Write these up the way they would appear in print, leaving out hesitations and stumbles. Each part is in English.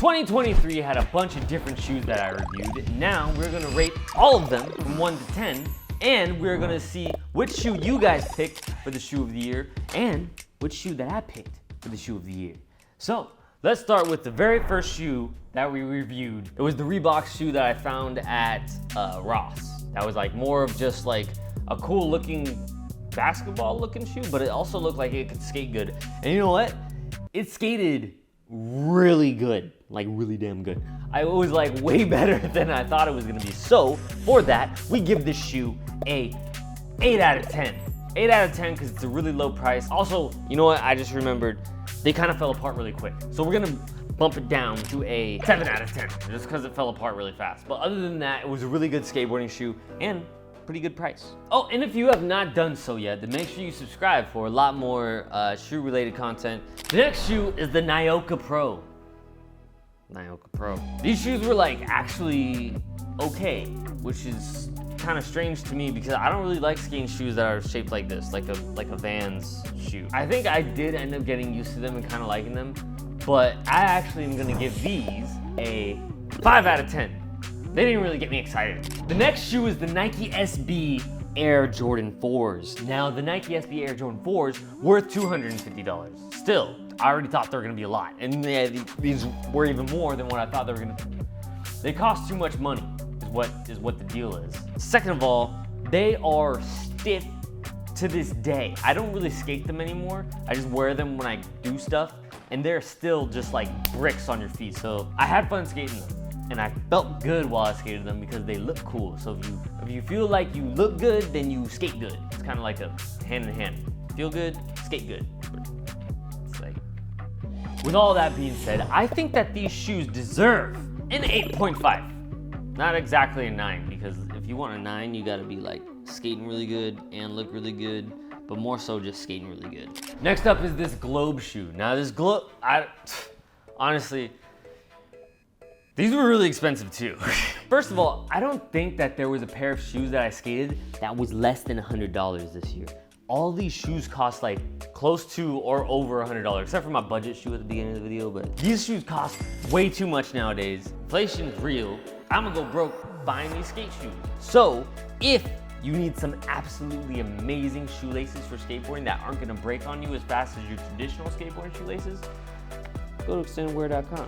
2023 had a bunch of different shoes that I reviewed. Now we're gonna rate all of them from 1 to 10, and we're gonna see which shoe you guys picked for the shoe of the year and which shoe that I picked for the shoe of the year. So let's start with the very first shoe that we reviewed. It was the Reebok shoe that I found at Ross. That was like more of just like a cool looking basketball looking shoe, but it also looked like it could skate good. And you know what? It skated really good, like really damn good. It was like way better than I thought it was gonna be. So for that, we give this shoe a 8 out of 10. 8 out of 10 because it's a really low price. Also, you know what? I just remembered they kind of fell apart really quick. So we're gonna bump it down to a 7 out of 10 just because it fell apart really fast. But other than that, it was a really good skateboarding shoe and pretty good price. Oh, and if you have not done so yet, then make sure you subscribe for a lot more shoe-related content. The next shoe is the Nyoka Pro. Nyoka Pro. These shoes were like actually okay, which is kind of strange to me because I don't really like skating shoes that are shaped like this, like a Vans shoe. I think I did end up getting used to them and kind of liking them, but I actually am gonna give these a 5 out of 10. They didn't really get me excited. The next shoe is the Nike SB Air Jordan 4s. Now, the Nike SB Air Jordan 4s worth $250. Still, I already thought they were gonna be a lot. And these were even more than what I thought they were gonna be. They cost too much money, is what the deal is. Second of all, they are stiff to this day. I don't really skate them anymore. I just wear them when I do stuff, and they're still just like bricks on your feet. So I had fun skating them. And I felt good while I skated them because they look cool. So if you feel like you look good, then you skate good. It's kind of like a hand in hand. Feel good, skate good. It's like, with all that being said, I think that these shoes deserve an 8.5. Not exactly a 9, because if you want a 9, you gotta be like skating really good and look really good, but more so just skating really good. Next up is this Globe shoe. Now this Globe, honestly, these were really expensive too. First of all, I don't think that there was a pair of shoes that I skated that was less than $100 this year. All these shoes cost like close to or over $100, except for my budget shoe at the beginning of the video, but these shoes cost way too much nowadays. Inflation's real. I'm gonna go broke buying these skate shoes. So if you need some absolutely amazing shoelaces for skateboarding that aren't gonna break on you as fast as your traditional skateboarding shoelaces, go to extendedwear.com.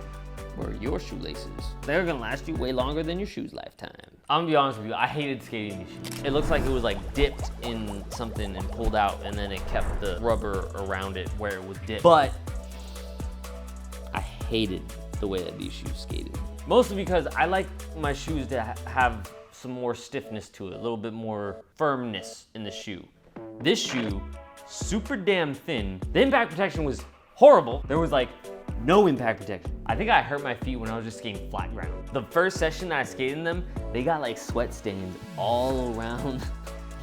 Or your shoelaces. They're gonna last you way longer than your shoe's lifetime. I'm gonna be honest with you, I hated skating these shoes. It looks like it was like dipped in something and pulled out, and then it kept the rubber around it where it was dipped. But I hated the way that these shoes skated. Mostly because I like my shoes to have some more stiffness to it, a little bit more firmness in the shoe. This shoe, super damn thin. The impact protection was horrible. There was like no impact protection. I think I hurt my feet when I was just skating flat ground. The first session that I skated in them, they got like sweat stains all around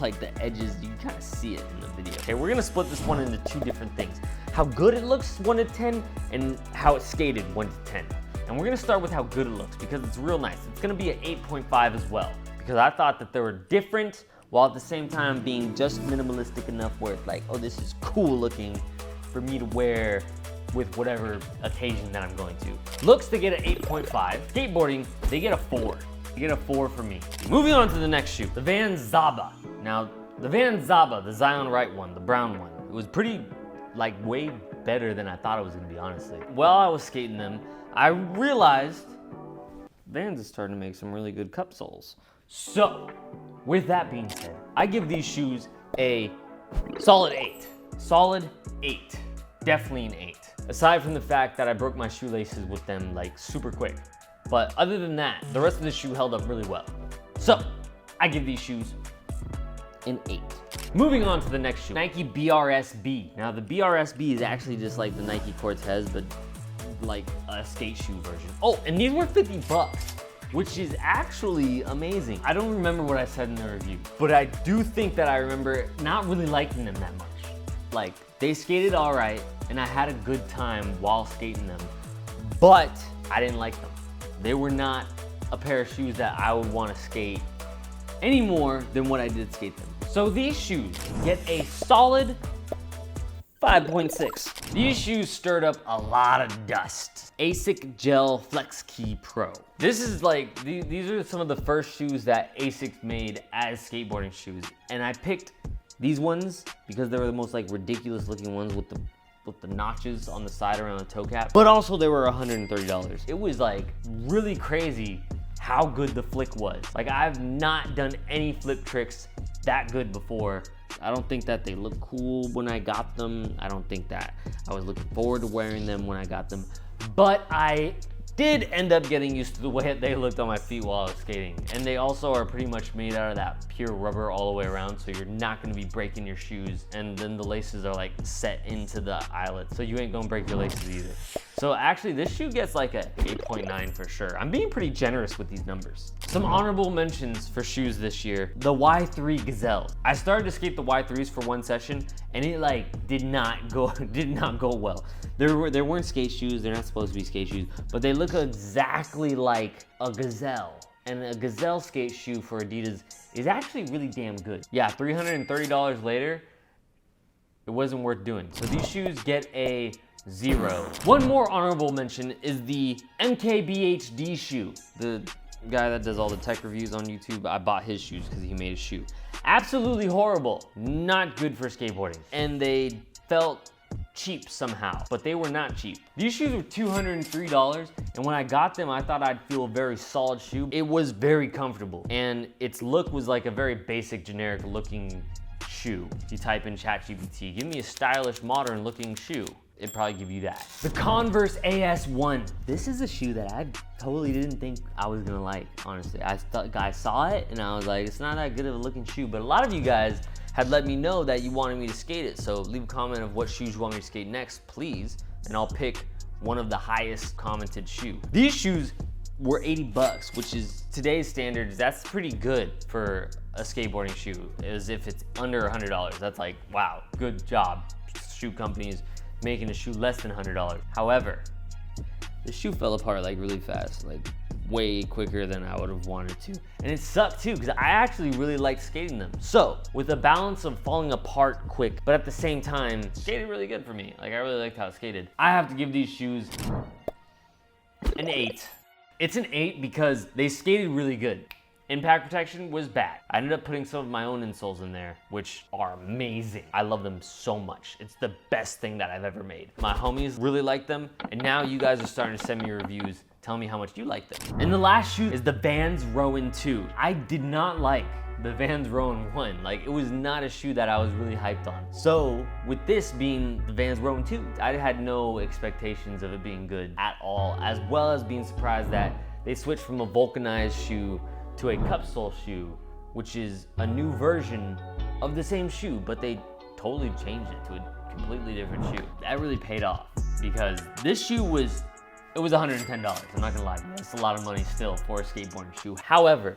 like the edges. You can kind of see it in the video. Okay, we're gonna split this one into two different things. How good it looks 1 to 10 and how it skated 1 to 10. And we're gonna start with how good it looks because it's real nice. It's gonna be an 8.5 as well because I thought that they were different while at the same time being just minimalistic enough where it's like, oh, this is cool looking for me to wear with whatever occasion that I'm going to. Looks, they get an 8.5. Skateboarding, they get a 4. They get a 4 for me. Moving on to the next shoe, the Van Zaba. Now, the Van Zaba, the Zion Wright one, the brown one, it was pretty, like way better than I thought it was gonna be, honestly. While I was skating them, I realized Vans is starting to make some really good cup soles. So, with that being said, I give these shoes a solid 8. Solid 8. Definitely an 8. Aside from the fact that I broke my shoelaces with them like super quick. But other than that, the rest of the shoe held up really well. So, I give these shoes an 8. Moving on to the next shoe, Nike BRSB. Now the BRSB is actually just like the Nike Cortez, but like a skate shoe version. Oh, and these were $50, which is actually amazing. I don't remember what I said in the review, but I do think that I remember not really liking them that much. Like, they skated all right, and I had a good time while skating them, but I didn't like them. They were not a pair of shoes that I would want to skate any more than what I did skate them. So these shoes get a solid 5.6. These shoes stirred up a lot of dust. ASIC Gel Flex Key Pro. This is like, these are some of the first shoes that ASIC made as skateboarding shoes. And I picked these ones because they were the most like ridiculous looking ones with the notches on the side around the toe cap. But also they were $130. It was like really crazy how good the flick was. Like I've not done any flip tricks that good before. I don't think that they look cool when I got them. I don't think that I was looking forward to wearing them when I got them. But I did end up getting used to the way they looked on my feet while I was skating. And they also are pretty much made out of that pure rubber all the way around, so you're not gonna be breaking your shoes. And then the laces are like set into the eyelet, so you ain't gonna break your laces either. So actually this shoe gets like a 8.9 for sure. I'm being pretty generous with these numbers. Some honorable mentions for shoes this year. The Y3 Gazelle. I started to skate the Y3s for one session and it like did not go well. There weren't skate shoes, they're not supposed to be skate shoes, but they look exactly like a Gazelle. And a Gazelle skate shoe for Adidas is actually really damn good. Yeah, $330 later, it wasn't worth doing. So these shoes get a 0. One more honorable mention is the MKBHD shoe. The guy that does all the tech reviews on YouTube, I bought his shoes because he made a shoe. Absolutely horrible, not good for skateboarding. And they felt cheap somehow, but they were not cheap. These shoes were $203, and when I got them, I thought I'd feel a very solid shoe. It was very comfortable, and its look was like a very basic, generic looking shoe. If you type in ChatGPT, give me a stylish, modern looking shoe, it'd probably give you that. The Converse AS1. This is a shoe that I totally didn't think I was gonna like, honestly. I saw it and I was like, it's not that good of a looking shoe, but a lot of you guys had let me know that you wanted me to skate it. So leave a comment of what shoes you want me to skate next, please, and I'll pick one of the highest commented shoes. These shoes were 80 bucks, which is today's standards, that's pretty good for a skateboarding shoe, as if it's under $100. That's like, wow, good job, shoe companies making a shoe less than $100. However, the shoe fell apart like really fast, like way quicker than I would have wanted to. And it sucked too, because I actually really liked skating them. So with a balance of falling apart quick, but at the same time, skated really good for me. Like I really liked how it skated. I have to give these shoes an 8. It's an 8 because they skated really good. Impact protection was bad. I ended up putting some of my own insoles in there, which are amazing. I love them so much. It's the best thing that I've ever made. My homies really like them, and now you guys are starting to send me reviews telling me how much you like them. And the last shoe is the Vans Rowan 2. I did not like the Vans Rowan 1. Like, it was not a shoe that I was really hyped on. So with this being the Vans Rowan 2, I had no expectations of it being good at all, as well as being surprised that they switched from a vulcanized shoe to a cup sole shoe, which is a new version of the same shoe, but they totally changed it to a completely different shoe. That really paid off because this shoe was $110. I'm not gonna lie to you, that's a lot of money still for a skateboarding shoe. However,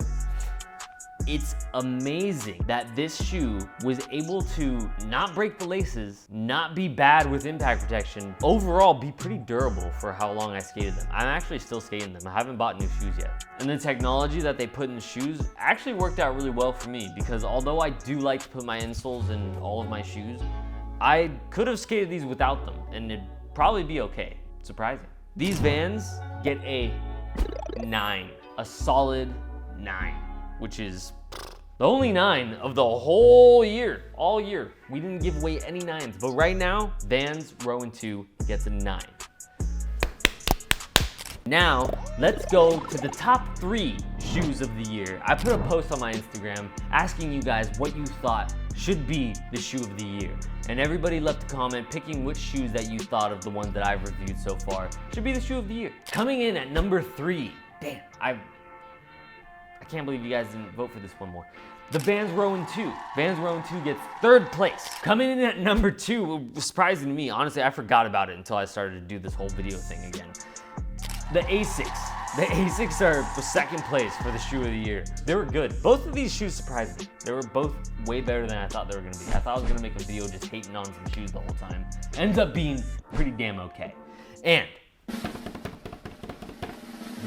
it's amazing that this shoe was able to not break the laces, not be bad with impact protection, overall be pretty durable for how long I skated them. I'm actually still skating them. I haven't bought new shoes yet. And the technology that they put in the shoes actually worked out really well for me, because although I do like to put my insoles in all of my shoes, I could have skated these without them and it'd probably be okay. Surprising. These Vans get a 9, a solid 9. Which is the only 9 of the whole year, all year. We didn't give away any 9s, but right now, Vans Rowan 2 gets a 9. Now, let's go to the top 3 shoes of the year. I put a post on my Instagram asking you guys what you thought should be the shoe of the year. And everybody left a comment picking which shoes that you thought of the ones that I've reviewed so far should be the shoe of the year. Coming in at number 3, damn, I can't believe you guys didn't vote for this one more. The Vans Rowan 2. Vans Rowan 2 gets 3rd place. Coming in at number 2, surprising to me, honestly, I forgot about it until I started to do this whole video thing again. The ASICs. The ASICs are the 2nd place for the shoe of the year. They were good. Both of these shoes surprised me. They were both way better than I thought they were gonna be. I thought I was gonna make a video just hating on some shoes the whole time. Ends up being pretty damn okay. And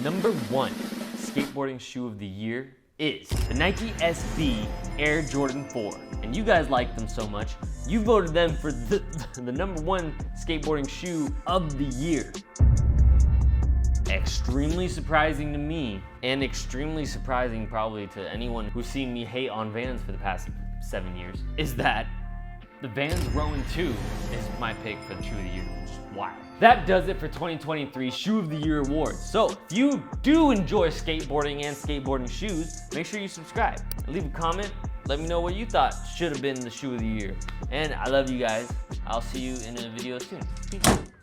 number 1 skateboarding shoe of the year is the Nike SB Air Jordan 4. And you guys like them so much, You voted them for the #1 skateboarding shoe of the year. Extremely surprising to me, and extremely surprising probably to anyone who's seen me hate on Vans for the past 7 years, is that the Vans Rowan 2 is my pick for the shoe of the year, which is wild. That does it for 2023 Shoe of the Year Awards. So if you do enjoy skateboarding and skateboarding shoes, make sure you subscribe. Leave a comment, let me know what you thought should have been the shoe of the year. And I love you guys. I'll see you in a video soon. Peace.